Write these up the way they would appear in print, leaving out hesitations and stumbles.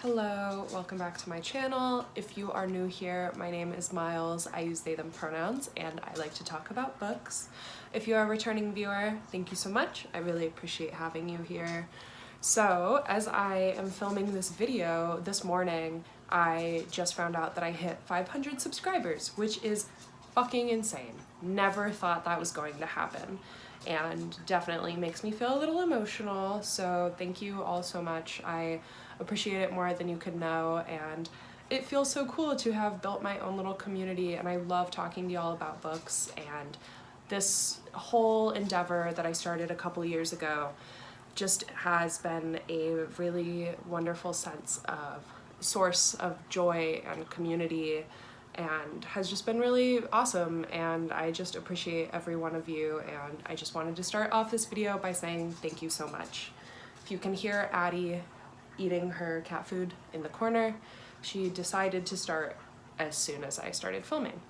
Hello, welcome back to my channel. If you are new here, my name is Miles. I use they, them pronouns, and I like to talk about books. If you are a returning viewer, thank you so much. I really appreciate having you here. So, as I am filming this video this morning, I just found out that I hit 500 subscribers, which is fucking insane. Never thought that was going to happen. And definitely makes me feel a little emotional, so thank you all so much. I appreciate it more than you could know, and it feels so cool to have built my own little community, and I love talking to y'all about books. And this whole endeavor that I started a couple years ago just has been a really wonderful source of joy and community, and has just been really awesome, and I just appreciate every one of you. And I just wanted to start off this video by saying thank you so much. If you can hear Addie eating her cat food in the corner, she decided to start as soon as I started filming.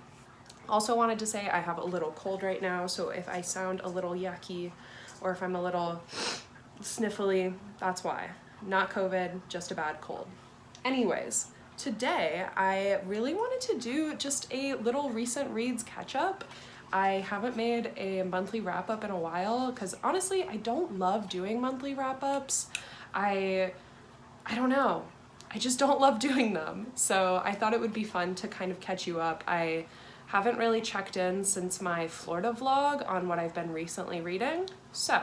Also wanted to say I have a little cold right now, so if I sound a little yucky or if I'm a little sniffly, that's why. Not COVID, just a bad cold. Anyways, today I really wanted to do just a little recent reads catch up. I haven't made a monthly wrap up in a while because honestly I don't love doing monthly wrap ups. I don't know, I just don't love doing them. So I thought it would be fun to kind of catch you up. I haven't really checked in since my Florida vlog on what I've been recently reading. So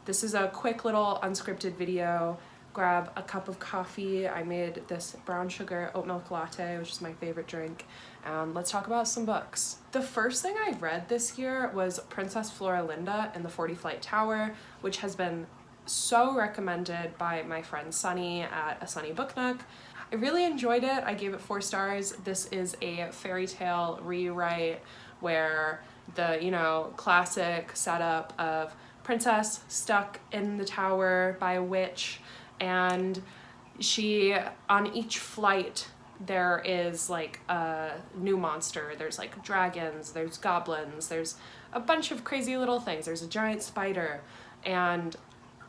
this is a quick little unscripted video. Grab a cup of coffee. I made this brown sugar oat milk latte, which is my favorite drink. Let's talk about some books. The first thing I read this year was Princess Flora and the 40 Flight Tower, which has been so recommended by my friend Sunny at A Sunny Book Nook. I really enjoyed it. I gave it 4 stars. This is a fairy tale rewrite where the, classic setup of princess stuck in the tower by a witch, and she, on each flight, there is like a new monster. There's like dragons, there's goblins, there's a bunch of crazy little things. There's a giant spider, and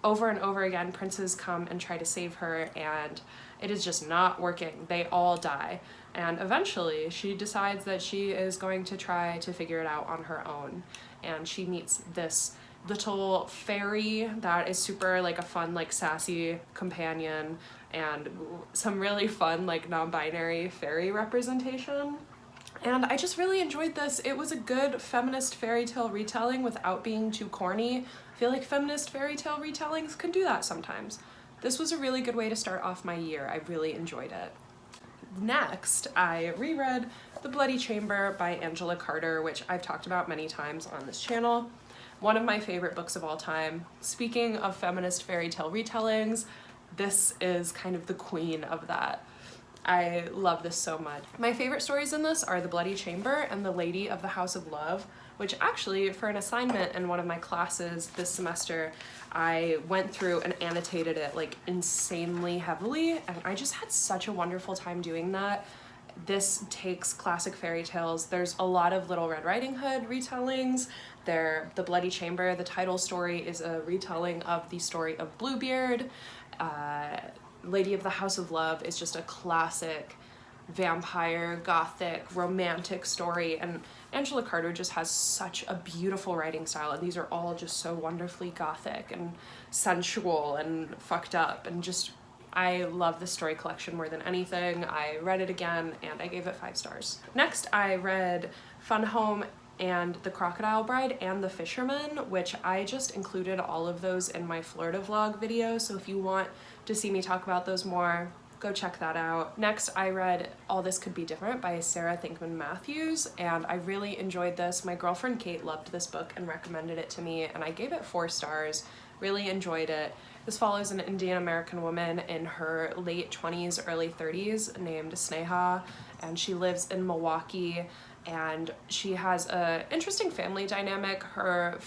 over and over again, princes come and try to save her, and it is just not working. They all die. And eventually she decides that she is going to try to figure it out on her own. And she meets this little fairy that is super like a fun, like sassy companion, and some really fun like non-binary fairy representation. And I just really enjoyed this. It was a good feminist fairy tale retelling without being too corny. I feel like feminist fairy tale retellings can do that sometimes. This was a really good way to start off my year. I really enjoyed it. Next, I reread The Bloody Chamber by Angela Carter, which I've talked about many times on this channel. One of my favorite books of all time. Speaking of feminist fairy tale retellings, this is kind of the queen of that. I love this so much. My favorite stories in this are The Bloody Chamber and The Lady of the House of Love, which actually, for an assignment in one of my classes this semester, I went through and annotated it like insanely heavily, and I just had such a wonderful time doing that. This takes classic fairy tales. There's a lot of Little Red Riding Hood retellings. The Bloody Chamber, the title story, is a retelling of the story of Bluebeard. Lady of the House of Love is just a classic vampire, gothic, romantic story, and Angela Carter just has such a beautiful writing style, and these are all just so wonderfully gothic and sensual and fucked up, and just I love this story collection more than anything. I read it again and I gave it 5 stars. Next, I read Fun Home and The Crocodile Bride and The Fisherman, which I just included all of those in my Florida vlog video, so if you want to see me talk about those more, go check that out. Next, I read All This Could Be Different by Sarah Thinkman Matthews, and I really enjoyed this. My girlfriend Kate loved this book and recommended it to me, and I gave it 4 stars. Really enjoyed it. This follows an Indian American woman in her late 20s, early 30s named Sneha, and she lives in Milwaukee, and she has an interesting family dynamic. Her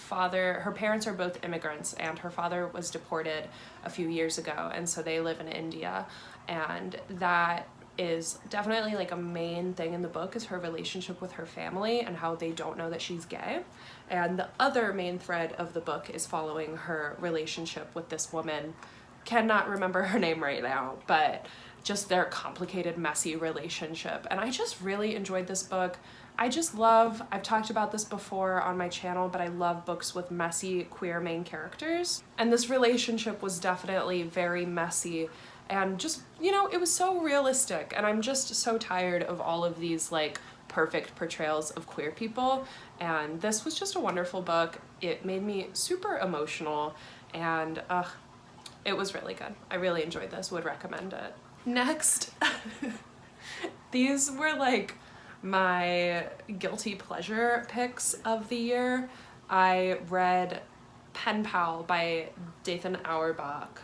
parents are both immigrants, and her father was deported a few years ago, and so they live in India, and that is definitely like a main thing in the book, is her relationship with her family and how they don't know that she's gay. And the other main thread of the book is following her relationship with this woman cannot remember her name right now, but just their complicated, messy relationship. And I just really enjoyed this book. I just love, I've talked about this before on my channel, but I love books with messy queer main characters. And this relationship was definitely very messy and just, you know, it was so realistic. And I'm just so tired of all of these like perfect portrayals of queer people. And this was just a wonderful book. It made me super emotional and it was really good. I really enjoyed this, would recommend it. Next, these were like my guilty pleasure picks of the year. I read Pen Pal by Dathan Auerbach,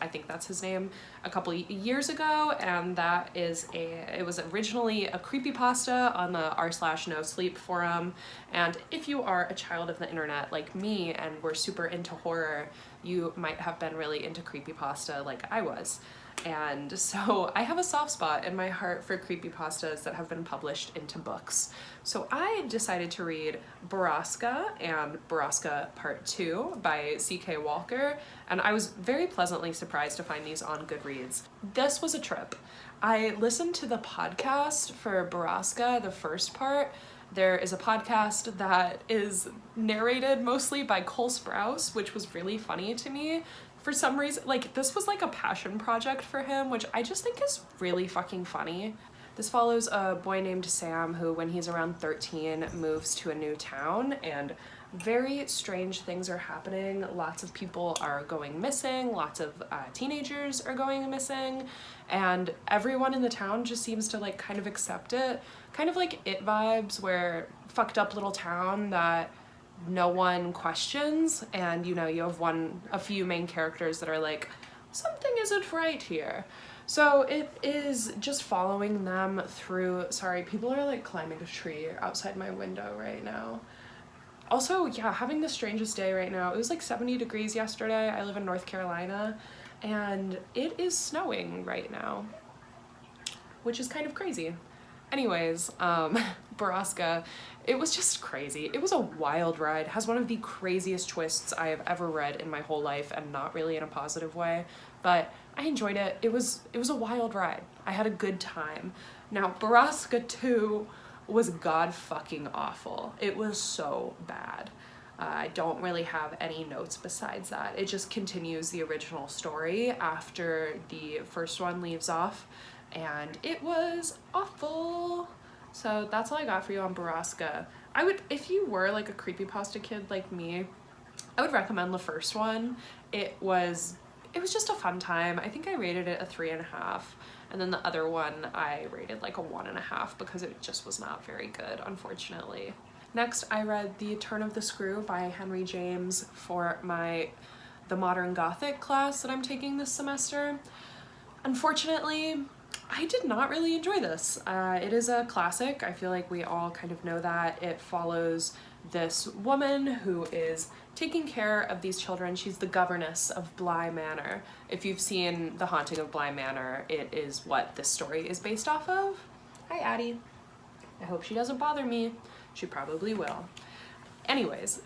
I think that's his name, a couple years ago, and that is it was originally a creepypasta on the r/no-sleep forum, and if you are a child of the internet like me and were super into horror, you might have been really into creepypasta like I was. And so I have a soft spot in my heart for creepypastas that have been published into books. So I decided to read Borrasca and Borrasca Part 2 by C.K. Walker, and I was very pleasantly surprised to find these on Goodreads. This was a trip. I listened to the podcast for Borrasca, the first part. There is a podcast that is narrated mostly by Cole Sprouse, which was really funny to me. For some reason, like, this was like a passion project for him, which I just think is really fucking funny. This follows a boy named Sam who, when he's around 13, moves to a new town and very strange things are happening. Lots of people are going missing, lots of teenagers are going missing, and everyone in the town just seems to like kind of accept it. Kind of like It vibes, where fucked up little town that no one questions, and you know, you have a few main characters that are like, something isn't right here. So it is just following them through, sorry, people are like climbing a tree outside my window right now. Also, yeah, having the strangest day right now. It was like 70 degrees yesterday. I live in North Carolina and it is snowing right now, which is kind of crazy. Anyways, Borrasca, it was just crazy. It was a wild ride. It has one of the craziest twists I have ever read in my whole life, and not really in a positive way, but I enjoyed it. It was a wild ride. I had a good time. Now, Borrasca 2 was god fucking awful. It was so bad. I don't really have any notes besides that. It just continues the original story after the first one leaves off, and it was awful. So that's all I got for you on Borrasca. I would, if you were like a creepypasta kid like me, I would recommend the first one. It was just a fun time. I think I rated it a 3.5, and then the other one I rated like a 1.5 because it just was not very good, unfortunately. Next, I read The Turn of the Screw by Henry James for the Modern Gothic class that I'm taking this semester. Unfortunately, I did not really enjoy this. It is a classic. I feel like we all kind of know that. It follows this woman who is taking care of these children. She's the governess of Blind Manor. If you've seen The Haunting of Blind Manor, it is what this story is based off of. Hi, Addie. I hope she doesn't bother me. She probably will. Anyways,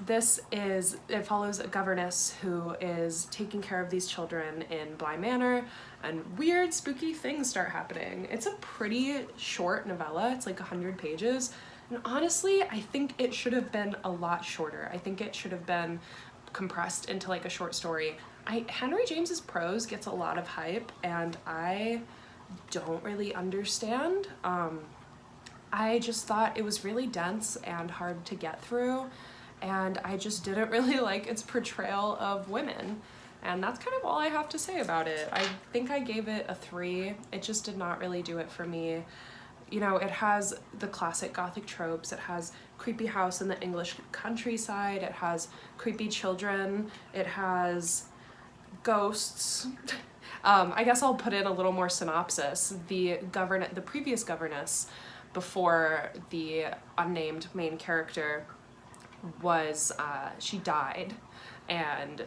it follows a governess who is taking care of these children in Blind Manor, and weird, spooky things start happening. It's a pretty short novella. It's like 100 pages. And honestly, I think it should have been a lot shorter. I think it should have been compressed into like a short story. Henry James's prose gets a lot of hype, and I don't really understand. I just thought it was really dense and hard to get through, and I just didn't really like its portrayal of women. And that's kind of all I have to say about it. I think I gave it a 3. It just did not really do it for me. You know, it has the classic Gothic tropes. It has creepy house in the English countryside. It has creepy children. It has ghosts. I guess I'll put in a little more synopsis. The previous governess, before the unnamed main character was, she died, and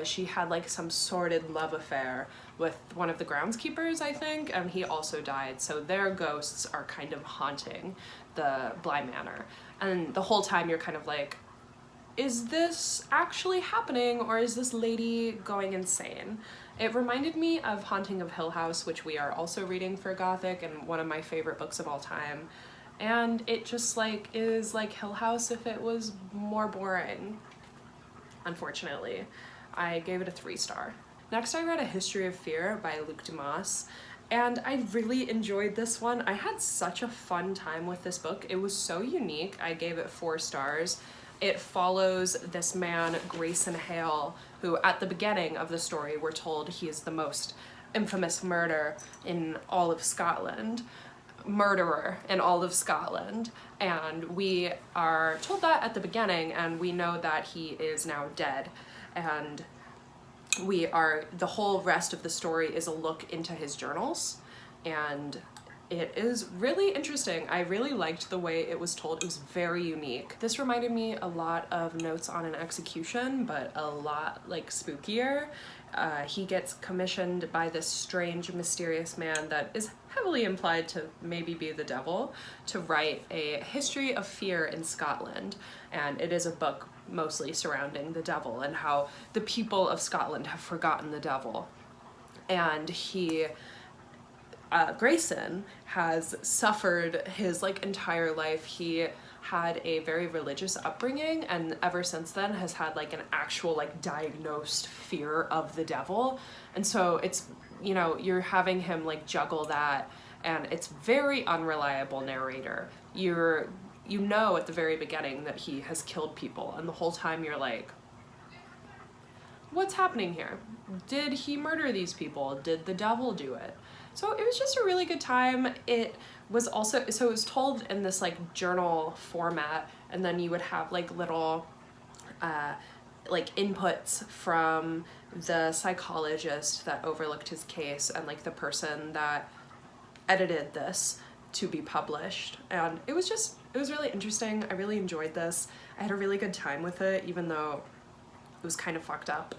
she had like some sordid love affair with one of the groundskeepers, I think, and he also died. So their ghosts are kind of haunting the Blind Manor. And the whole time you're kind of like, is this actually happening, or is this lady going insane? It reminded me of Haunting of Hill House, which we are also reading for Gothic and one of my favorite books of all time. And it just like is like Hill House if it was more boring, unfortunately. I gave it a 3-star. Next I read A History of Fear by Luc Dumas, and I really enjoyed this one. I had such a fun time with this book. It was so unique. I gave it 4 stars. It follows this man, Grayson Hale, who at the beginning of the story we're told he is the most infamous murderer in all of Scotland. And we are told that at the beginning, and we know that he is now dead. And the whole rest of the story is a look into his journals, and it is really interesting. I really liked the way it was told. It was very unique. This reminded me a lot of Notes on an Execution, but a lot like spookier. He gets commissioned by this strange, mysterious man that is heavily implied to maybe be the devil to write a history of fear in Scotland. And it is a book mostly surrounding the devil and how the people of Scotland have forgotten the devil. And Grayson has suffered his like entire life. He had a very religious upbringing, and ever since then has had like an actual like diagnosed fear of the devil. And so it's, you know, you're having him like juggle that, and it's very unreliable narrator. You know at the very beginning that he has killed people, and the whole time you're like, what's happening here? Did he murder these people? Did the devil do it? So it was just a really good time. It was also, so it was told in this like journal format, and then you would have like little like inputs from the psychologist that overlooked his case and like the person that edited this to be published. And it was really interesting. I really enjoyed this. I had a really good time with it, even though it was kind of fucked up.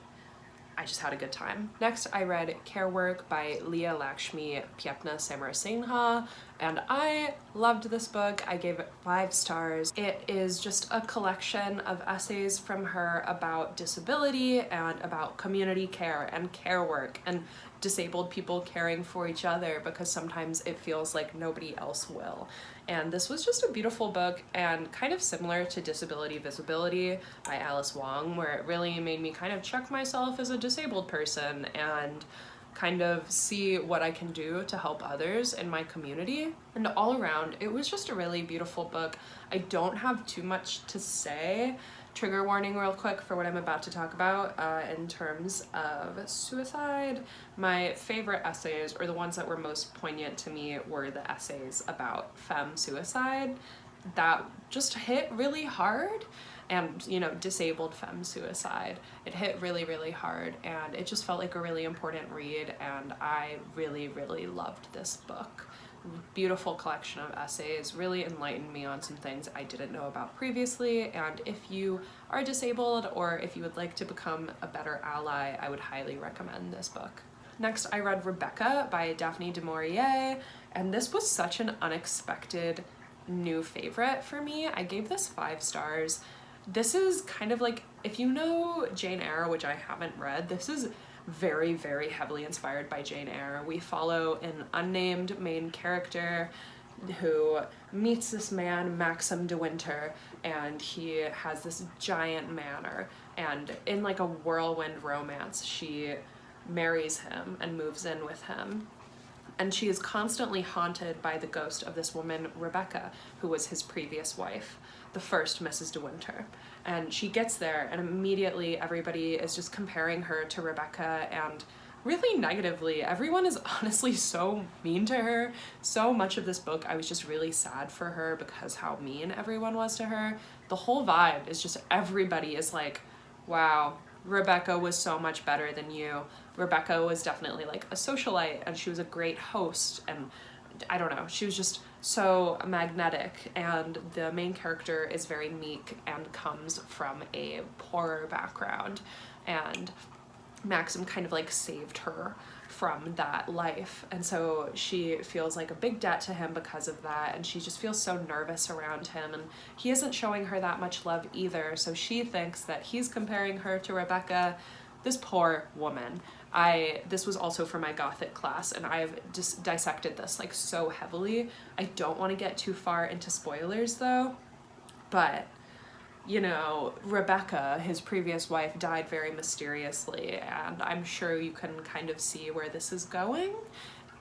I just had a good time. Next, I read Care Work by Leah Lakshmi Pyepna Samarasinghe, and I loved this book. I gave it 5 stars. It is just a collection of essays from her about disability and about community care and care work and disabled people caring for each other, because sometimes it feels like nobody else will. And this was just a beautiful book, and kind of similar to Disability Visibility by Alice Wong, where it really made me kind of check myself as a disabled person and kind of see what I can do to help others in my community. And all around, it was just a really beautiful book. I don't have too much to say. Trigger warning real quick for what I'm about to talk about in terms of suicide. My favorite essays, or the ones that were most poignant to me, were the essays about femme suicide. That just hit really hard, and you know, disabled femme suicide. It hit really, really hard, and it just felt like a really important read, and I really, really loved this book. Beautiful collection of essays, really enlightened me on some things I didn't know about previously, and if you are disabled or if you would like to become a better ally, I would highly recommend this book. Next, I read Rebecca by Daphne du Maurier, and this was such an unexpected new favorite for me. I gave this 5 stars. This is kind of like, if you know Jane Eyre, which I haven't read, this is very, very heavily inspired by Jane Eyre. We follow an unnamed main character who meets this man, Maxim de Winter, and he has this giant manor, and in like a whirlwind romance, she marries him and moves in with him. And she is constantly haunted by the ghost of this woman, Rebecca, who was his previous wife, the first Mrs. de Winter. And she gets there, and immediately everybody is just comparing her to Rebecca, and really negatively. Everyone is honestly so mean to her. So much of this book, I was just really sad for her because how mean everyone was to her. The whole vibe is just everybody is like, wow, Rebecca was so much better than you. Rebecca was definitely like a socialite, and she was a great host, and I don't know, she was just so magnetic, and the main character is very meek and comes from a poorer background, and Maxim kind of like saved her from that life, and so she feels like a big debt to him because of that, and she just feels so nervous around him, and he isn't showing her that much love either, so she thinks that he's comparing her to Rebecca, this poor woman. This was also for my Gothic class, and I've just dissected this like so heavily. I don't want to get too far into spoilers though, but you know, Rebecca, his previous wife, died very mysteriously, and I'm sure you can kind of see where this is going.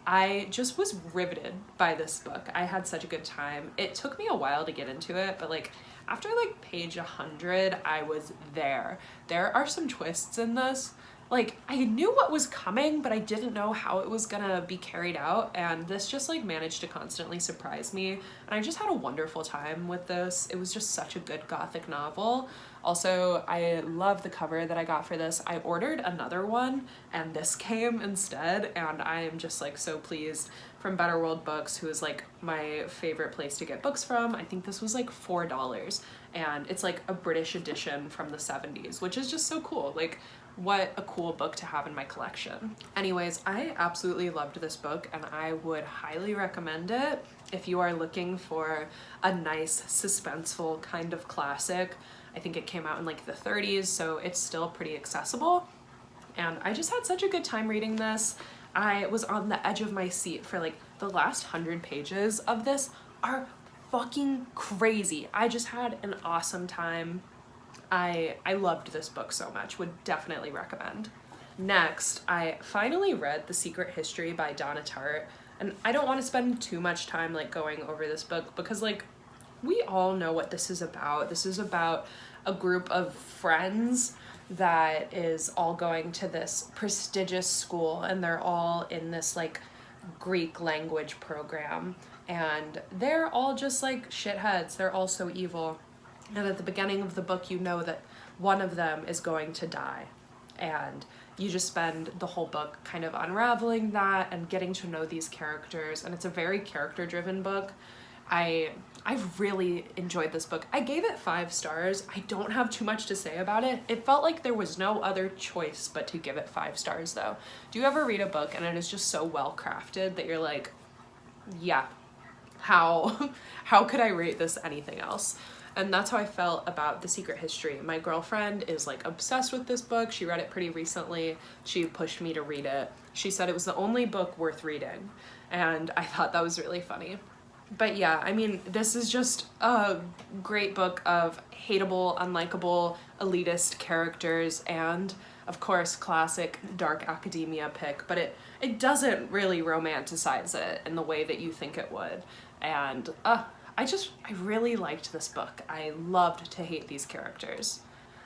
I just was riveted by this book. I had such a good time. It took me a while to get into it, but like after like page 100, I was there. There are some twists in this. Like, I knew what was coming, but I didn't know how it was gonna be carried out, and this just like managed to constantly surprise me, and I just had a wonderful time with this. It was just such a good Gothic novel. Also, I love the cover that I got for this. I ordered another one, and this came instead, and I am just like so pleased. From Better World Books, who is like my favorite place to get books from. I think this was like $4, and it's like a British edition from the 70s, which is just so cool. Like, what a cool book to have in my collection. Anyways, I absolutely loved this book, and I would highly recommend it if you are looking for a nice suspenseful kind of classic. I think it came out in like the 30s, so it's still pretty accessible, and I just had such a good time reading this. I was on the edge of my seat for like the last 100 pages of this are fucking crazy. I just had an awesome time. I loved this book so much, would definitely recommend. Next, I finally read The Secret History by Donna Tartt, and I don't want to spend too much time like going over this book because like we all know what this is about. This is about a group of friends that is all going to this prestigious school, and they're all in this like Greek language program, and they're all just like shitheads. They're all so evil. And at the beginning of the book, you know that one of them is going to die. And you just spend the whole book kind of unraveling that and getting to know these characters. And it's a very character-driven book. I really enjoyed this book. I gave it 5 stars. I don't have too much to say about it. It felt like there was no other choice but to give it 5 stars though. Do you ever read a book and it is just so well crafted that you're like, yeah, how could I rate this anything else? And that's how I felt about The Secret History. My girlfriend is like obsessed with this book. She read it pretty recently. She pushed me to read it. She said it was the only book worth reading. And I thought that was really funny. But yeah, I mean, this is just a great book of hateable, unlikable, elitist characters, and of course, classic dark academia pick, but it doesn't really romanticize it in the way that you think it would. And I really liked this book. I loved to hate these characters.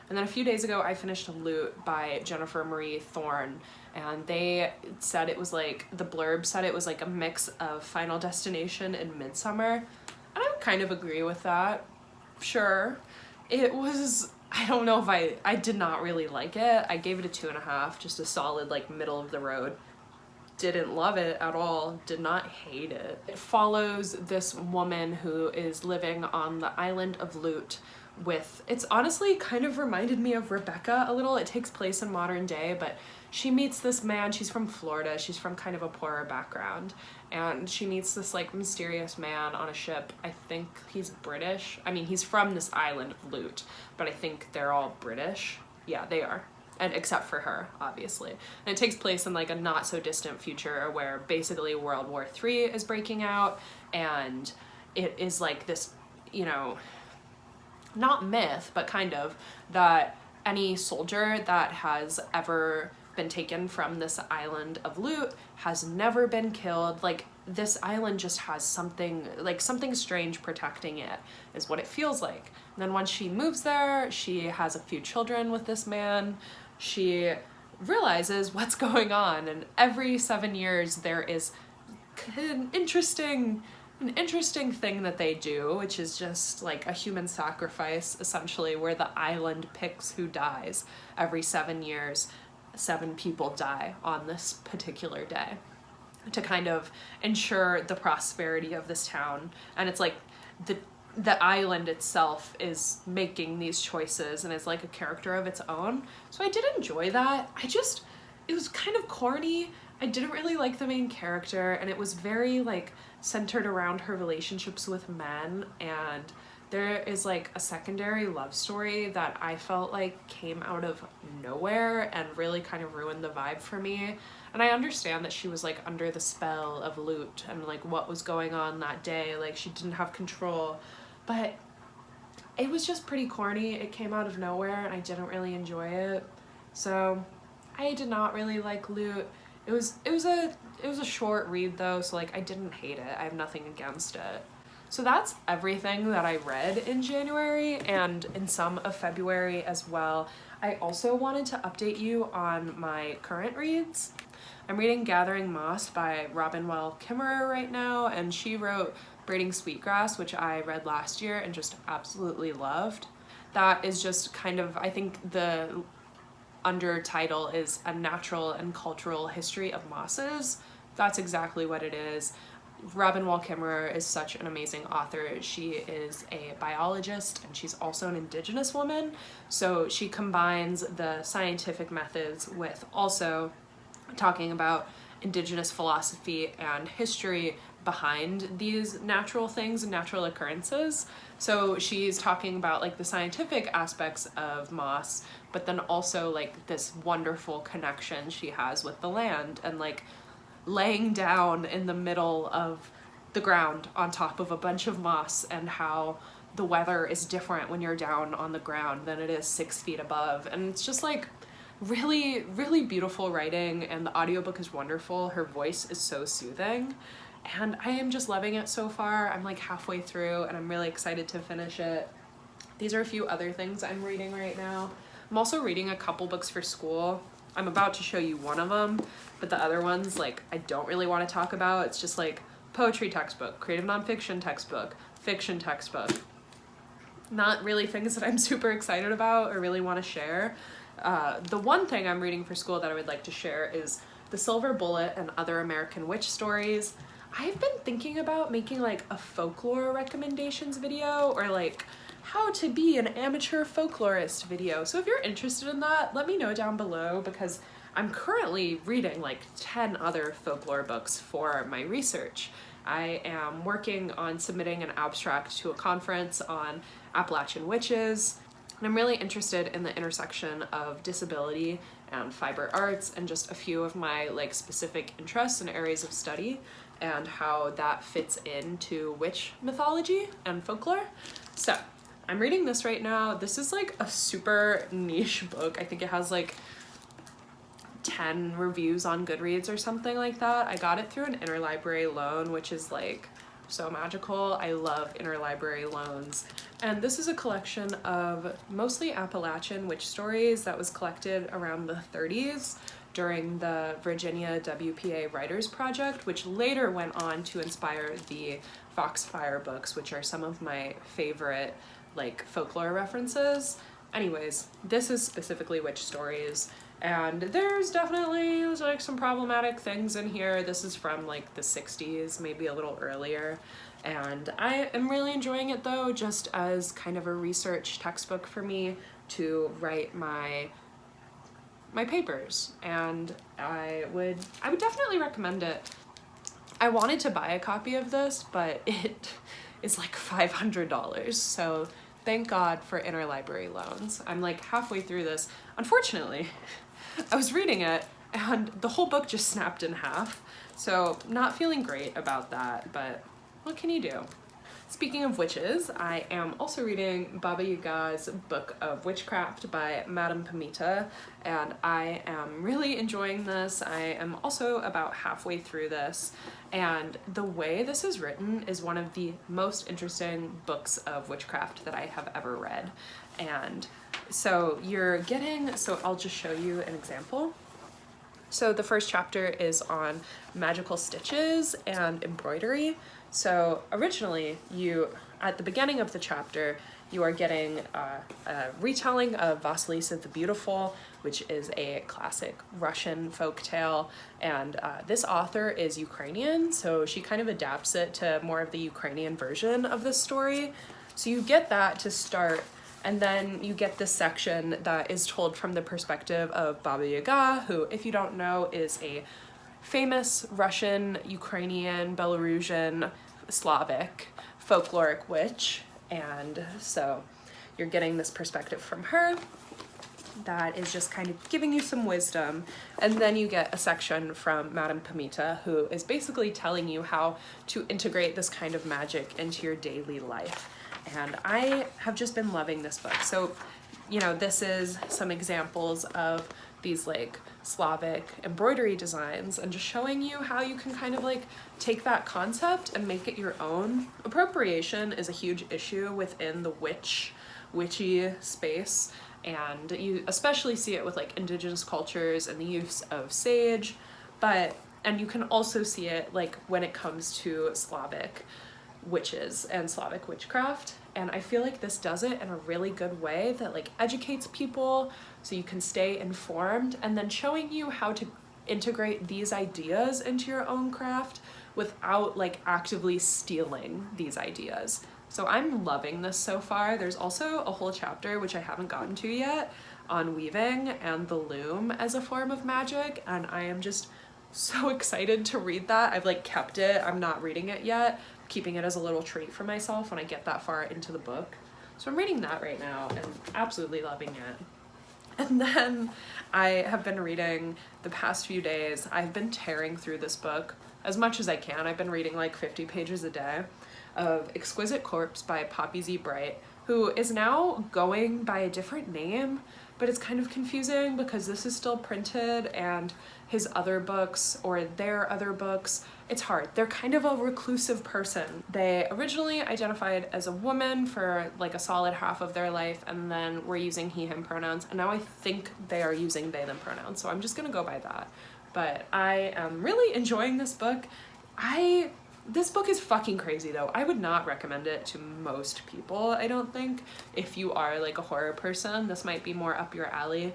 And then a few days ago, I finished Loot by Jennifer Marie Thorne, and they said it was like, the blurb said it was like a mix of Final Destination and Midsummer, and I would kind of agree with that. Sure. It was, I don't know if I did not really like it. I gave it a 2.5, just a solid like middle of the road. Didn't love it at all, did not hate it. It follows this woman who is living on the island of Loot with, it's honestly kind of reminded me of Rebecca a little. It takes place in modern day, but she meets this man. She's from Florida. She's from kind of a poorer background, and she meets this like mysterious man on a ship. I think he's British. I mean, he's from this island of Loot, but I think they're all British. Yeah, they are. And except for her, obviously. And it takes place in like a not so distant future where basically World War III is breaking out, and it is like this, you know, not myth, but kind of, that any soldier that has ever been taken from this island of Loot has never been killed. Like, this island just has something, like something strange protecting it, is what it feels like. And then once she moves there, she has a few children with this man. She realizes what's going on, and every 7 years there is an interesting thing that they do, which is just like a human sacrifice, essentially, where the island picks who dies. Every 7 years, 7 people die on this particular day to kind of ensure the prosperity of this town. And it's like the island itself is making these choices, and it's like a character of its own. So I did enjoy that. It was kind of corny. I didn't really like the main character, and it was very like centered around her relationships with men, and there is like a secondary love story that I felt like came out of nowhere and really kind of ruined the vibe for me. And I understand that she was like under the spell of Lute and like what was going on that day, like she didn't have control, but it was just pretty corny. It came out of nowhere and I didn't really enjoy it. So I did not really like Lute. It was a short read though, so like I didn't hate it. I have nothing against it. So that's everything that I read in January and in some of February as well. I also wanted to update you on my current reads. I'm reading Gathering Moss by Robin Wall Kimmerer right now, and she wrote Braiding Sweetgrass, which I read last year and just absolutely loved. That is just kind of, I think the undertitle is A Natural and Cultural History of Mosses. That's exactly what it is. Robin Wall Kimmerer is such an amazing author. She is a biologist and she's also an Indigenous woman. So she combines the scientific methods with also talking about Indigenous philosophy and history behind these natural things and natural occurrences. So she's talking about like the scientific aspects of moss, but then also like this wonderful connection she has with the land and like laying down in the middle of the ground on top of a bunch of moss and how the weather is different when you're down on the ground than it is 6 feet above. And it's just like really, really beautiful writing, and the audiobook is wonderful. Her voice is so soothing and I am just loving it so far. I'm like halfway through and I'm really excited to finish it. These are a few other things I'm reading right now. I'm also reading a couple books for school. I'm about to show you one of them, but the other ones like I don't really want to talk about. It's just like poetry textbook, creative nonfiction textbook, fiction textbook. Not really things that I'm super excited about or really want to share. The one thing I'm reading for school that I would like to share is The Silver Bullet and Other American Witch Stories. I've been thinking about making like a folklore recommendations video or like how to be an amateur folklorist video. So if you're interested in that, let me know down below because I'm currently reading like 10 other folklore books for my research. I am working on submitting an abstract to a conference on Appalachian witches, and I'm really interested in the intersection of disability and fiber arts and just a few of my like specific interests and areas of study and how that fits into witch mythology and folklore. So I'm reading this right now. This is like a super niche book. I think it has like 10 reviews on Goodreads or something like that. I got it through an interlibrary loan, which is like so magical. I love interlibrary loans. And this is a collection of mostly Appalachian witch stories that was collected around the 30s during the Virginia WPA Writers Project, which later went on to inspire the Foxfire books, which are some of my favorite like folklore references. Anyways, this is specifically witch stories, and there's definitely like some problematic things in here. This is from like the 60s, maybe a little earlier, and I am really enjoying it though, just as kind of a research textbook for me to write my papers, and I would definitely recommend it. I wanted to buy a copy of this, but it is like $500, so thank God for interlibrary loans. I'm like halfway through this. Unfortunately, I was reading it and the whole book just snapped in half, so not feeling great about that, but what can you do? Speaking of witches, I am also reading Baba Yaga's Book of Witchcraft by Madame Pamita, and I am really enjoying this. I am also about halfway through this, and the way this is written is one of the most interesting books of witchcraft that I have ever read. And so I'll just show you an example. So the first chapter is on magical stitches and embroidery. So originally, at the beginning of the chapter, you are getting a retelling of Vasilisa the Beautiful, which is a classic Russian folktale, and this author is Ukrainian, so she kind of adapts it to more of the Ukrainian version of the story. So you get that to start, and then you get this section that is told from the perspective of Baba Yaga, who, if you don't know, is a famous Russian, Ukrainian, Belarusian, Slavic folkloric witch, And so you're getting this perspective from her that is just kind of giving you some wisdom. And then you get a section from Madame Pamita, who is basically telling you how to integrate this kind of magic into your daily life. And I have just been loving this book. So, you know, this is some examples of these like Slavic embroidery designs and just showing you how you can kind of like take that concept and make it your own. Appropriation is a huge issue within the witchy space, and you especially see it with like indigenous cultures and the use of sage, and you can also see it like when it comes to Slavic witches and Slavic witchcraft. And I feel like this does it in a really good way that like educates people so you can stay informed, and then showing you how to integrate these ideas into your own craft without like actively stealing these ideas. So I'm loving this so far. There's also a whole chapter, which I haven't gotten to yet, on weaving and the loom as a form of magic, and I am just so excited to read that. I've like kept it. I'm not reading it yet, keeping it as a little treat for myself when I get that far into the book. So I'm reading that right now and absolutely loving it. And then I have been reading the past few days. I've been tearing through this book as much as I can. I've been reading like 50 pages a day of Exquisite Corpse by Poppy Z. Bright, who is now going by a different name, but it's kind of confusing because this is still printed and his other books or their other books, it's hard. They're kind of a reclusive person. They originally identified as a woman for like a solid half of their life, and then were using he, him pronouns, and now I think they are using they, them pronouns, so I'm just gonna go by that. But I am really enjoying this book. This book is fucking crazy though. I would not recommend it to most people, I don't think. If you are like a horror person, this might be more up your alley.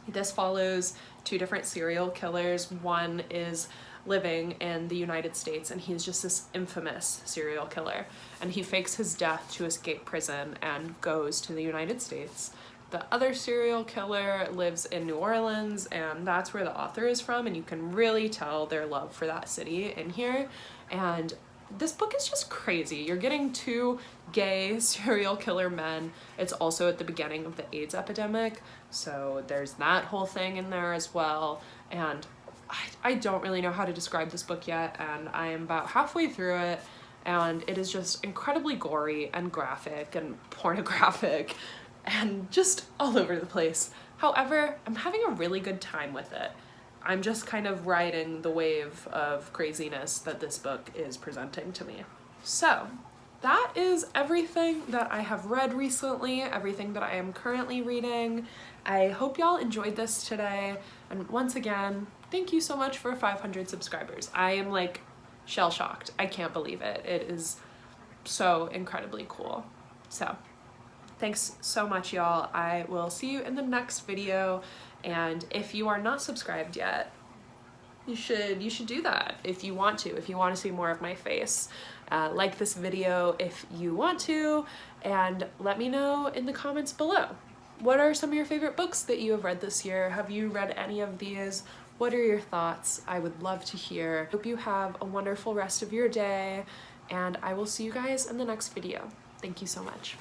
This follows two different serial killers. One is living in the United States and he's just this infamous serial killer, and he fakes his death to escape prison and goes to the United States. The other serial killer lives in New Orleans, and that's where the author is from, and you can really tell their love for that city in here. And this book is just crazy. You're getting two gay serial killer men. It's also at the beginning of the AIDS epidemic, so there's that whole thing in there as well. And I don't really know how to describe this book yet, and I am about halfway through it, and it is just incredibly gory and graphic and pornographic and just all over the place. However, I'm having a really good time with it. I'm just kind of riding the wave of craziness that this book is presenting to me. So that is everything that I have read recently, everything that I am currently reading. I hope y'all enjoyed this today. And once again, thank you so much for 500 subscribers. I am like shell-shocked. I can't believe it. It is so incredibly cool. So thanks so much, y'all. I will see you in the next video. And if you are not subscribed yet, you should do that if you want to see more of my face. Like this video if you want to, and let me know in the comments below. What are some of your favorite books that you have read this year? Have you read any of these? What are your thoughts? I would love to hear. Hope you have a wonderful rest of your day, and I will see you guys in the next video. Thank you so much.